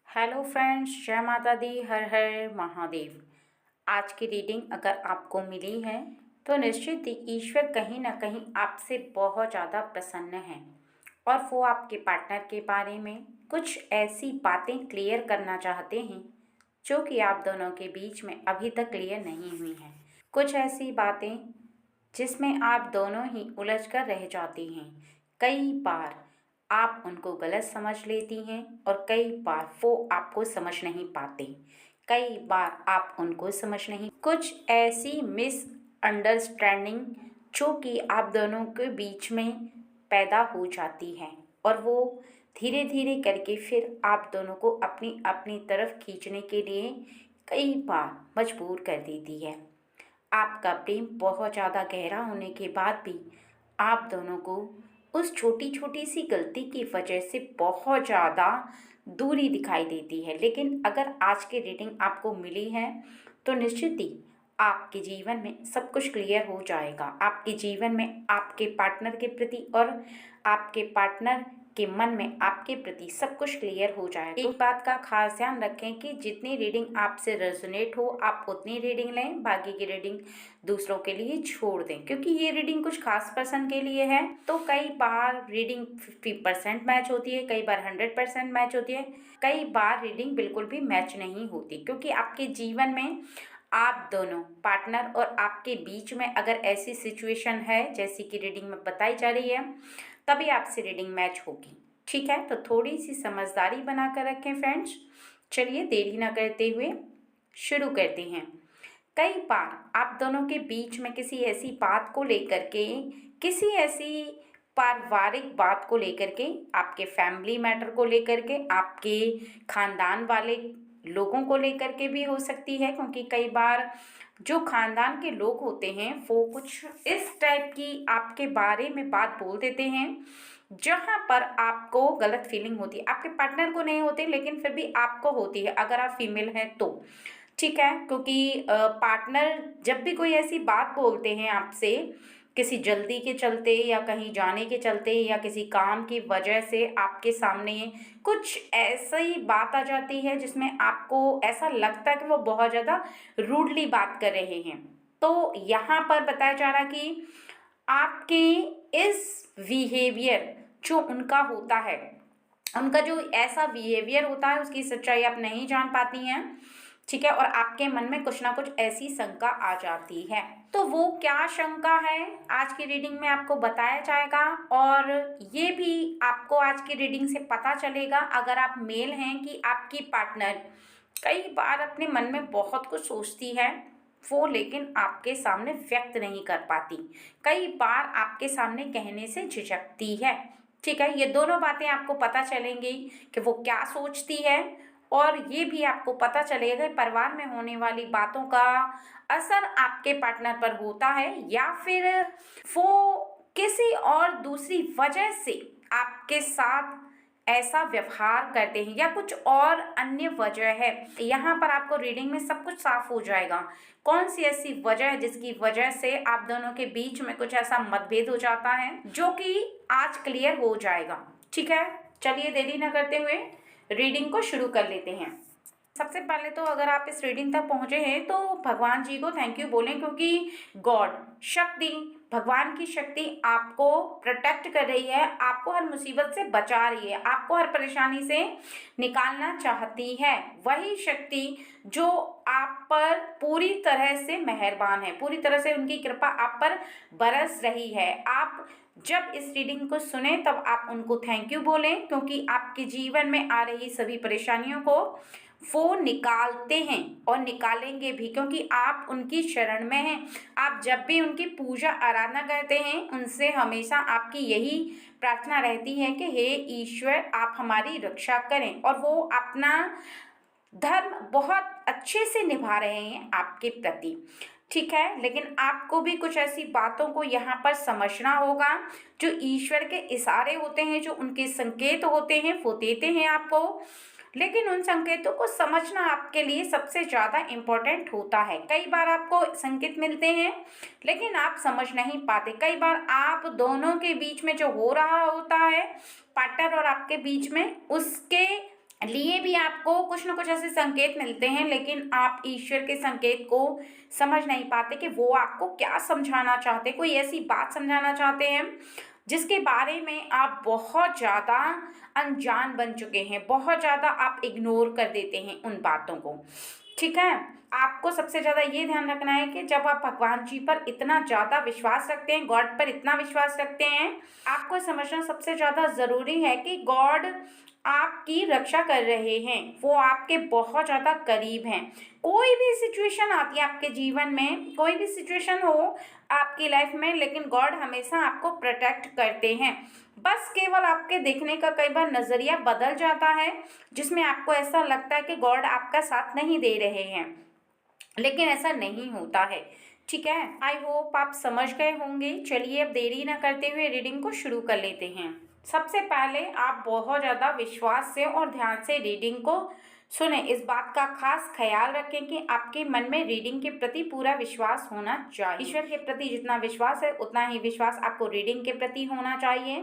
Hello friends, जय माता दी, हर हर महादेव। आज की रीडिंग अगर आपको मिली है तो निश्चित ही ईश्वर कहीं ना कहीं आपसे बहुत ज़्यादा प्रसन्न है और वो आपके पार्टनर के बारे में कुछ ऐसी बातें क्लियर करना चाहते हैं जो कि आप दोनों के बीच में अभी तक क्लियर नहीं हुई हैं। कुछ ऐसी बातें जिसमें आप दोनों ही उलझ कर रह जाती हैं। कई बार आप उनको गलत समझ लेती हैं और कई बार वो आपको समझ नहीं पाते। कई बार आप उनको समझ नहीं, कुछ ऐसी मिसअंडरस्टैंडिंग जो कि आप दोनों के बीच में पैदा हो जाती है और वो धीरे धीरे करके फिर आप दोनों को अपनी अपनी तरफ खींचने के लिए कई बार मजबूर कर देती है। आपका प्रेम बहुत ज़्यादा गहरा होने के बाद भी आप दोनों को उस छोटी छोटी सी गलती की वजह से बहुत ज़्यादा दूरी दिखाई देती है। लेकिन अगर आज की रीडिंग आपको मिली है तो निश्चित ही आपके जीवन में सब कुछ क्लियर हो जाएगा। आपके जीवन में आपके पार्टनर के प्रति और आपके पार्टनर के मन में आपके प्रति सब कुछ क्लियर हो जाएगा। एक बात का खास ध्यान रखें कि जितनी रीडिंग आपसे रेजोनेट हो आप उतनी रीडिंग लें, बाकी की रीडिंग दूसरों के लिए छोड़ दें, क्योंकि ये रीडिंग कुछ खास पर्सन के लिए है। तो कई बार रीडिंग 50% मैच होती है, कई बार 100% मैच होती है, कई बार रीडिंग बिल्कुल भी मैच नहीं होती, क्योंकि आपके जीवन में आप दोनों पार्टनर और आपके बीच में अगर ऐसी सिचुएशन है जैसी कि रीडिंग में बताई जा रही है तभी आपसे रीडिंग मैच होगी। ठीक है, तो थोड़ी सी समझदारी बना कर रखें फ्रेंड्स। चलिए देरी ना करते हुए शुरू करते हैं। कई बार आप दोनों के बीच में किसी ऐसी बात को लेकर के, किसी ऐसी पारिवारिक बात को लेकर के, आपके फैमिली मैटर को लेकर के, आपके खानदान वाले लोगों को लेकर के भी हो सकती है, क्योंकि कई बार जो खानदान के लोग होते हैं वो कुछ इस टाइप की आपके बारे में बात बोल देते हैं जहाँ पर आपको गलत फीलिंग होती है। आपके पार्टनर को नहीं होती लेकिन फिर भी आपको होती है अगर आप फीमेल हैं तो। ठीक है, क्योंकि पार्टनर जब भी कोई ऐसी बात बोलते हैं आपसे किसी जल्दी के चलते या कहीं जाने के चलते या किसी काम की वजह से आपके सामने कुछ ऐसी बात आ जाती है जिसमें आपको ऐसा लगता है कि वो बहुत ज़्यादा रूडली बात कर रहे हैं। तो यहाँ पर बताया जा रहा कि आपके इस बिहेवियर जो उनका होता है, उनका जो ऐसा बिहेवियर होता है उसकी सच्चाई आप नहीं जान पाती हैं। ठीक है, और आपके मन में कुछ ना कुछ ऐसी शंका आ जाती है। तो वो क्या शंका है आज की रीडिंग में आपको बताया जाएगा और ये भी आपको आज की रीडिंग से पता चलेगा अगर आप मेल हैं कि आपकी पार्टनर कई बार अपने मन में बहुत कुछ सोचती है वो लेकिन आपके सामने व्यक्त नहीं कर पाती, कई बार आपके सामने कहने से झिझकती है। ठीक है, ये दोनों बातें आपको पता चलेंगी कि वो क्या सोचती है और ये भी आपको पता चलेगा कि परिवार में होने वाली बातों का असर आपके पार्टनर पर होता है या फिर वो किसी और दूसरी वजह से आपके साथ ऐसा व्यवहार करते हैं या कुछ और अन्य वजह है। यहाँ पर आपको रीडिंग में सब कुछ साफ हो जाएगा कौन सी ऐसी वजह है जिसकी वजह से आप दोनों के बीच में कुछ ऐसा मतभेद हो जाता है जो कि आज क्लियर हो जाएगा। ठीक है, चलिए देरी न करते हुए रीडिंग को शुरू कर लेते हैं। सबसे पहले तो अगर आप इस रीडिंग तक पहुंचे हैं तो भगवान जी को थैंक यू बोलें, क्योंकि गॉड शक्ति, भगवान की शक्ति आपको प्रोटेक्ट कर रही है, आपको हर मुसीबत से बचा रही है, आपको हर परेशानी से निकालना चाहती है। वही शक्ति जो आप पर पूरी तरह से मेहरबान है, पूरी तरह से उनकी कृपा आप पर बरस रही है। आप जब इस रीडिंग को सुने तब आप उनको थैंक यू बोलें, क्योंकि आपके जीवन में आ रही सभी परेशानियों को वो निकालते हैं और निकालेंगे भी, क्योंकि आप उनकी शरण में हैं। आप जब भी उनकी पूजा आराधना करते हैं उनसे हमेशा आपकी यही प्रार्थना रहती है कि हे ईश्वर आप हमारी रक्षा करें, और वो अपना धर्म बहुत अच्छे से निभा रहे हैं आपके प्रति। ठीक है, लेकिन आपको भी कुछ ऐसी बातों को यहाँ पर समझना होगा जो ईश्वर के इशारे होते हैं, जो उनके संकेत होते हैं वो देते हैं आपको, लेकिन उन संकेतों को समझना आपके लिए सबसे ज़्यादा इम्पोर्टेंट होता है। कई बार आपको संकेत मिलते हैं लेकिन आप समझ नहीं पाते। कई बार आप दोनों के बीच में जो हो रहा होता है पार्टनर और आपके बीच में, उसके लिए भी आपको कुछ न कुछ ऐसे संकेत मिलते हैं, लेकिन आप ईश्वर के संकेत को समझ नहीं पाते कि वो आपको क्या समझाना चाहते हैं। कोई ऐसी बात समझाना चाहते हैं जिसके बारे में आप बहुत ज़्यादा अनजान बन चुके हैं, बहुत ज़्यादा आप इग्नोर कर देते हैं उन बातों को। ठीक है, आपको सबसे ज़्यादा ये ध्यान रखना है कि जब आप भगवान जी पर इतना ज़्यादा विश्वास रखते हैं, गॉड पर इतना विश्वास रखते हैं, आपको समझना सबसे ज़्यादा ज़रूरी है कि गॉड आपकी रक्षा कर रहे हैं, वो आपके बहुत ज़्यादा करीब हैं। कोई भी सिचुएशन आती है आपके जीवन में, कोई भी सिचुएशन हो आपकी लाइफ में, लेकिन गॉड हमेशा आपको प्रोटेक्ट करते हैं। बस केवल आपके देखने का कई बार नज़रिया बदल जाता है, जिसमें आपको ऐसा लगता है कि गॉड आपका साथ नहीं दे रहे हैं, लेकिन ऐसा नहीं होता है। ठीक है, आई होप आप समझ गए होंगे। चलिए अब देरी ना करते हुए रीडिंग को शुरू कर लेते हैं। सबसे पहले आप बहुत ज़्यादा विश्वास से और ध्यान से रीडिंग को सुने। इस बात का खास ख्याल रखें कि आपके मन में रीडिंग के प्रति पूरा विश्वास होना चाहिए। ईश्वर के प्रति जितना विश्वास है उतना ही विश्वास आपको रीडिंग के प्रति होना चाहिए,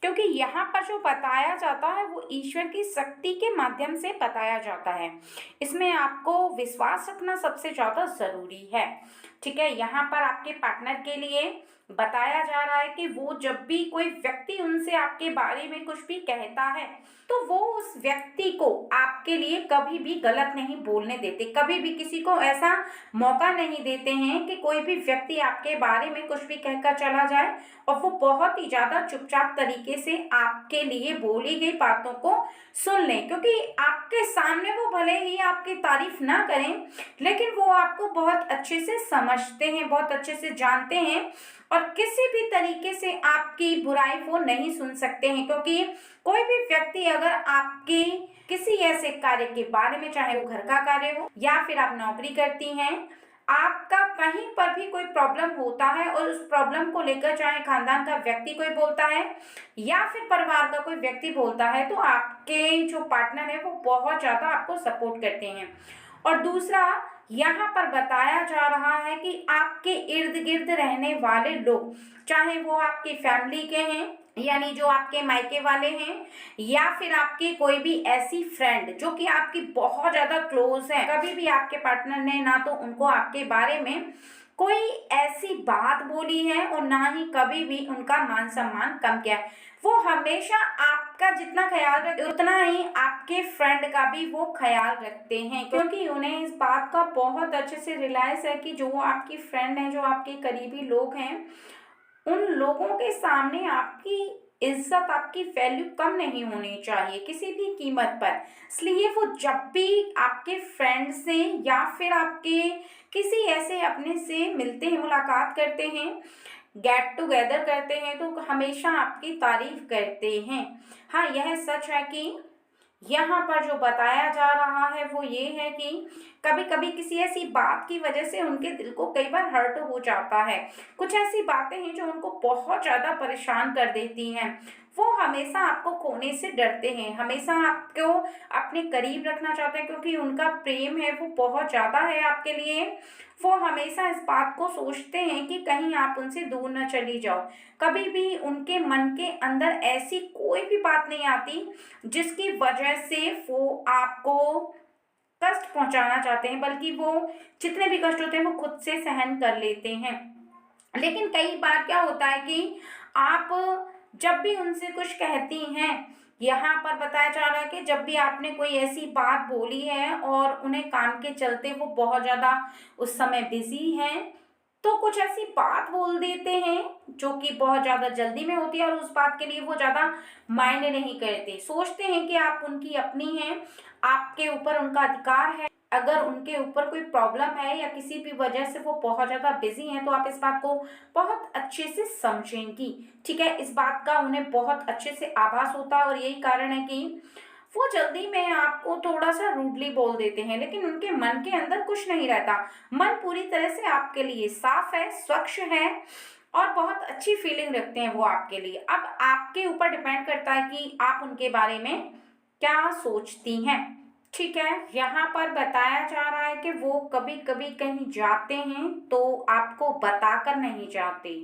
क्योंकि यहाँ पर जो बताया जाता है वो ईश्वर की शक्ति के माध्यम से बताया जाता है। इसमें आपको विश्वास रखना सबसे ज़्यादा ज़रूरी है। ठीक है, यहाँ पर आपके पार्टनर के लिए बताया जा रहा है कि वो जब भी कोई व्यक्ति उनसे आपके बारे में कुछ भी कहता है तो वो उस व्यक्ति को आपके लिए कभी भी गलत नहीं बोलने देते, कभी भी किसी को ऐसा मौका नहीं देते हैं कि कोई भी व्यक्ति आपके बारे में कुछ भी कहकर चला जाए, और वो बहुत ही ज़्यादा चुपचाप तरीके से आपके लिए बोली गई बातों को सुन लें, क्योंकि आपके सामने वो भले ही आपकी तारीफ ना करें, लेकिन वो आपको बहुत अच्छे से समझते हैं, बहुत अच्छे से जानते हैं, और किसी भी तरीके से आपकी बुराई वो नहीं सुन सकते हैं। क्योंकि कोई भी व्यक्ति अगर आपके किसी ऐसे कार्य के बारे में, चाहे वो घर का कार्य हो या फिर आप नौकरी करती हैं, आपका कहीं पर भी कोई प्रॉब्लम होता है और उस प्रॉब्लम को लेकर चाहे खानदान का व्यक्ति कोई बोलता है या फिर परिवार का कोई व्यक्ति बोलता है, तो आपके जो पार्टनर है वो बहुत ज़्यादा आपको सपोर्ट करते हैं। और दूसरा, यहाँ पर बताया जा रहा है कि आपके इर्द गिर्द रहने वाले लोग, चाहे वो आपकी फैमिली के हैं यानी जो आपके मायके वाले हैं, या फिर आपकी कोई भी ऐसी फ्रेंड जो कि आपकी बहुत ज़्यादा क्लोज है, कभी भी आपके पार्टनर ने ना तो उनको आपके बारे में कोई ऐसी बात बोली है और ना ही कभी भी उनका मान सम्मान कम किया है। वो हमेशा आपका जितना ख्याल रखते उतना ही आपके फ्रेंड का भी वो ख्याल रखते हैं, क्योंकि उन्हें इस बात का बहुत अच्छे से रियलाइज है कि जो आपकी फ्रेंड है, जो आपके करीबी लोग हैं, उन लोगों के सामने आपकी इज्जत, आपकी वैल्यू कम नहीं होनी चाहिए किसी भी कीमत पर। इसलिए वो जब भी आपके फ्रेंड से या फिर आपके किसी ऐसे अपने से मिलते हैं, मुलाकात करते हैं, गेट टुगेदर करते हैं, तो हमेशा आपकी तारीफ करते हैं। हाँ, यह सच है कि यहाँ पर जो बताया जा रहा है वो ये है कि कभी कभी किसी ऐसी बात की वजह से उनके दिल को कई बार हर्ट हो जाता है। कुछ ऐसी बातें हैं जो उनको बहुत ज़्यादा परेशान कर देती हैं। वो हमेशा आपको खोने से डरते हैं, हमेशा आपको अपने करीब रखना चाहते हैं, क्योंकि उनका प्रेम है वो बहुत ज़्यादा है आपके लिए। वो हमेशा इस बात को सोचते हैं कि कहीं आप उनसे दूर न चली जाओ। कभी भी उनके मन के अंदर ऐसी कोई भी बात नहीं आती जिसकी वजह से वो आपको कष्ट पहुंचाना चाहते हैं, बल्कि वो जितने भी कष्ट होते हैं वो खुद से सहन कर लेते हैं। लेकिन कई बार क्या होता है कि आप जब भी उनसे कुछ कहती हैं, यहाँ पर बताया जा रहा है कि जब भी आपने कोई ऐसी बात बोली है और उन्हें काम के चलते वो बहुत ज़्यादा उस समय बिजी हैं, तो कुछ ऐसी बात बोल देते हैं जो कि बहुत ज़्यादा जल्दी में होती है, और उस बात के लिए वो ज़्यादा मायने नहीं करते। सोचते हैं कि आप उनकी अपनी हैं, आपके ऊपर उनका अधिकार है। अगर उनके ऊपर कोई प्रॉब्लम है या किसी भी वजह से वो बहुत ज़्यादा बिजी हैं, तो आप इस बात को बहुत अच्छे से समझेंगी। ठीक है, इस बात का उन्हें बहुत अच्छे से आभास होता है, और यही कारण है कि वो जल्दी में आपको थोड़ा सा रूडली बोल देते हैं, लेकिन उनके मन के अंदर कुछ नहीं रहता। मन पूरी तरह से आपके लिए साफ है, स्वच्छ है, और बहुत अच्छी फीलिंग रखते हैं वो आपके लिए। अब आपके ऊपर डिपेंड करता है कि आप उनके बारे में क्या सोचती हैं। ठीक है, यहाँ पर बताया जा रहा है कि वो कभी कभी कहीं जाते हैं तो आपको बताकर नहीं जाते।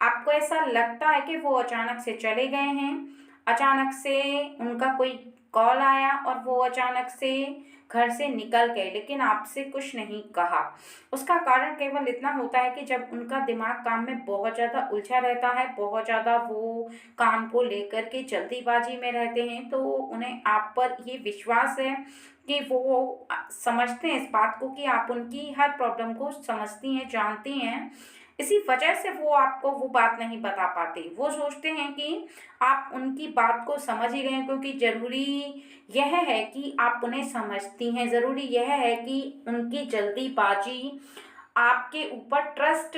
आपको ऐसा लगता है कि वो अचानक से चले गए हैं, अचानक से उनका कोई कॉल आया और वो अचानक से घर से निकल गए, लेकिन आपसे कुछ नहीं कहा। उसका कारण केवल इतना होता है कि जब उनका दिमाग काम में बहुत ज़्यादा उलझा रहता है, बहुत ज़्यादा वो काम को लेकर के जल्दीबाजी में रहते हैं, तो उन्हें आप पर ये विश्वास है कि वो समझते हैं इस बात को कि आप उनकी हर प्रॉब्लम को समझती हैं, जानती हैं। इसी वजह से वो आपको वो बात नहीं बता पाते। वो सोचते हैं कि आप उनकी बात को समझ ही गए हैं, क्योंकि ज़रूरी यह है कि आप उन्हें समझती हैं, ज़रूरी यह है कि उनकी जल्दीबाजी आपके ऊपर ट्रस्ट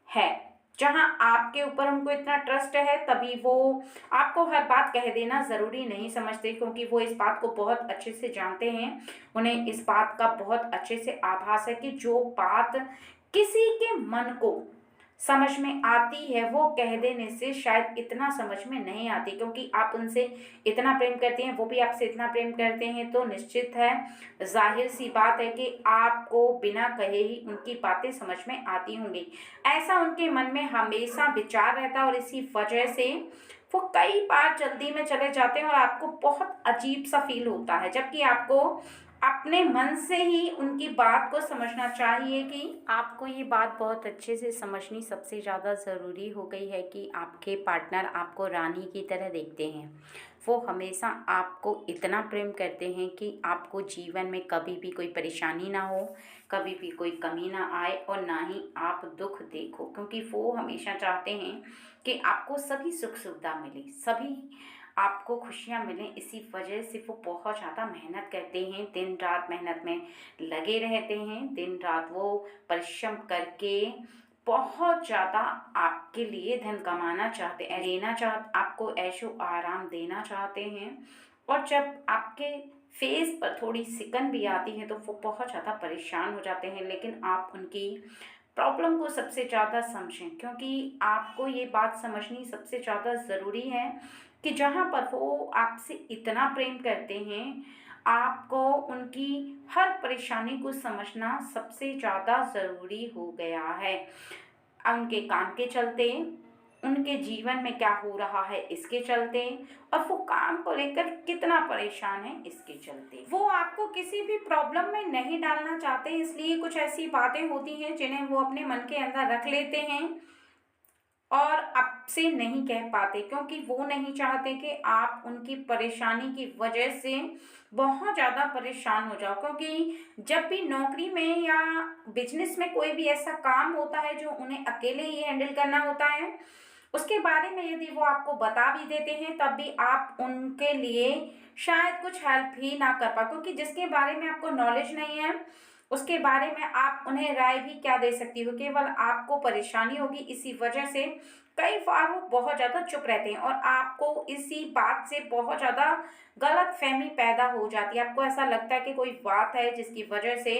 है। जहाँ आपके ऊपर उनको इतना ट्रस्ट है, तभी वो आपको हर बात कह देना ज़रूरी नहीं समझते, क्योंकि वो इस बात को बहुत अच्छे से जानते हैं। उन्हें इस बात का बहुत अच्छे से आभास है कि जो बात किसी के मन को समझ में आती है, वो कह देने से शायद इतना समझ में नहीं आती, क्योंकि आप उनसे इतना प्रेम करते हैं, वो भी आपसे इतना प्रेम करते हैं, तो निश्चित है, जाहिर सी बात है कि आपको बिना कहे ही उनकी बातें समझ में आती होंगी। ऐसा उनके मन में हमेशा विचार रहता है, और इसी वजह से वो कई बार जल्दी में चले जाते हैं और आपको बहुत अजीब सा फील होता है, जबकि आपको अपने मन से ही उनकी बात को समझना चाहिए कि आपको ये बात बहुत अच्छे से समझनी सबसे ज़्यादा ज़रूरी हो गई है कि आपके पार्टनर आपको रानी की तरह देखते हैं। वो हमेशा आपको इतना प्रेम करते हैं कि आपको जीवन में कभी भी कोई परेशानी ना हो, कभी भी कोई कमी ना आए, और ना ही आप दुख देखो, क्योंकि वो हमेशा चाहते हैं कि आपको सभी सुख सुविधा मिले, सभी आपको खुशियाँ मिलें। इसी वजह से वो बहुत ज़्यादा मेहनत करते हैं, दिन रात मेहनत में लगे रहते हैं, दिन रात वो परिश्रम करके बहुत ज़्यादा आपके लिए धन कमाना चाहते हैं, आपको ऐशो आराम देना चाहते हैं। और जब आपके फेस पर थोड़ी सिकन भी आती है, तो वो बहुत ज़्यादा परेशान हो जाते हैं, लेकिन आप उनकी प्रॉब्लम को सबसे ज़्यादा समझें, क्योंकि आपको ये बात समझनी सबसे ज़्यादा ज़रूरी है कि जहाँ पर वो आपसे इतना प्रेम करते हैं, आपको उनकी हर परेशानी को समझना सबसे ज़्यादा ज़रूरी हो गया है। उनके काम के चलते, उनके जीवन में क्या हो रहा है इसके चलते, और वो काम को लेकर कितना परेशान है इसके चलते। वो आपको किसी भी प्रॉब्लम में नहीं डालना चाहते, इसलिए कुछ ऐसी बातें होती हैं जिन्हें वो अपने मन के अंदर रख लेते हैं और आपसे नहीं कह पाते, क्योंकि वो नहीं चाहते कि आप उनकी परेशानी की वजह से बहुत ज़्यादा परेशान हो जाओ। क्योंकि जब भी नौकरी में या बिजनेस में कोई भी ऐसा काम होता है जो उन्हें अकेले ही हैंडल करना होता है, उसके बारे में यदि वो आपको बता भी देते हैं, तब भी आप उनके लिए शायद कुछ हेल्प ही ना कर पाओ, क्योंकि जिसके बारे में आपको नॉलेज नहीं है, उसके बारे में आप उन्हें राय भी क्या दे सकती हो, केवल आपको परेशानी होगी। इसी वजह से कई बार वो बहुत ज़्यादा चुप रहते हैं, और आपको इसी बात से बहुत ज़्यादा गलतफहमी पैदा हो जाती है। आपको ऐसा लगता है कि कोई बात है जिसकी वजह से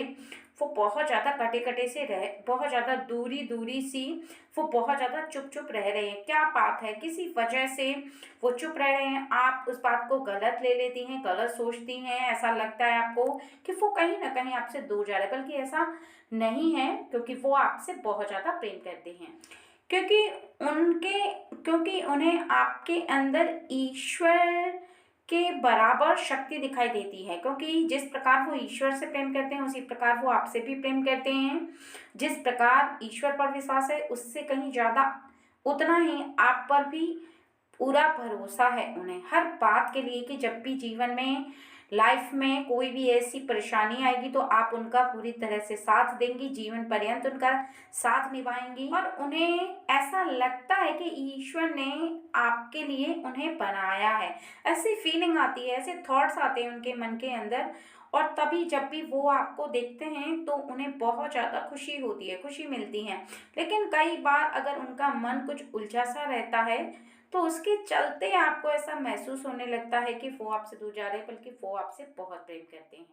वो बहुत ज़्यादा कटे-कटे से बहुत ज़्यादा दूरी सी वो बहुत ज़्यादा चुप-चुप रह रहे हैं। क्या बात है, किसी वजह से वो चुप रह रहे हैं, आप उस बात को गलत ले लेती हैं, गलत सोचती हैं, ऐसा लगता है आपको कि वो कहीं न कहीं आपसे दूर जा रहे हैं, बल्कि ऐसा नहीं है, क्योंकि वो आपसे बहुत ज़्यादा प्रेम करते हैं। क्योंकि क्योंकि उन्हें आपके अंदर ईश्वर के बराबर शक्ति दिखाई देती है, क्योंकि जिस प्रकार वो ईश्वर से प्रेम करते हैं, उसी प्रकार वो आपसे भी प्रेम करते हैं। जिस प्रकार ईश्वर पर विश्वास है, उससे कहीं ज़्यादा उतना ही आप पर भी पूरा भरोसा है उन्हें हर बात के लिए, कि जब भी जीवन में लाइफ में कोई भी ऐसी परेशानी आएगी, तो आप उनका पूरी तरह से साथ देंगी, जीवन पर्यंत उनका साथ निभाएंगी। और उन्हें ऐसा लगता है कि ईश्वर ने आपके लिए उन्हें बनाया है, ऐसी फीलिंग आती है, ऐसे थॉट्स आते हैं उनके मन के अंदर। और तभी जब भी वो आपको देखते हैं, तो उन्हें बहुत ज़्यादा खुशी होती है, खुशी मिलती है। लेकिन कई बार अगर उनका मन कुछ उलझा सा रहता है, तो उसके चलते आपको ऐसा महसूस होने लगता है कि वो आपसे दूर जा रहे हैं, बल्कि वो आपसे बहुत प्रेम करते हैं।